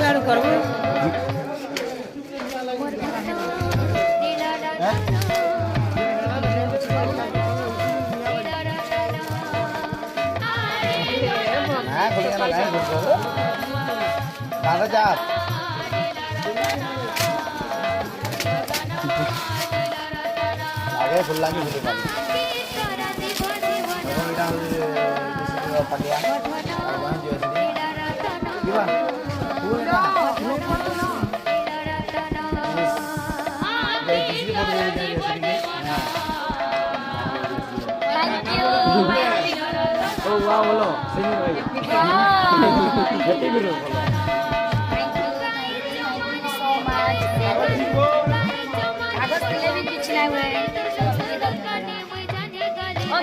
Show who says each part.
Speaker 1: यार करबो
Speaker 2: दादा चाप आगे फुल लागी फुल पानी और बेटा ये पटिया और वहां जो है किबा फुल ना ये किसी को बोल दे जैसे
Speaker 3: थैंक यू
Speaker 2: ओ वाह बोलो सही भाई गति करो बोलो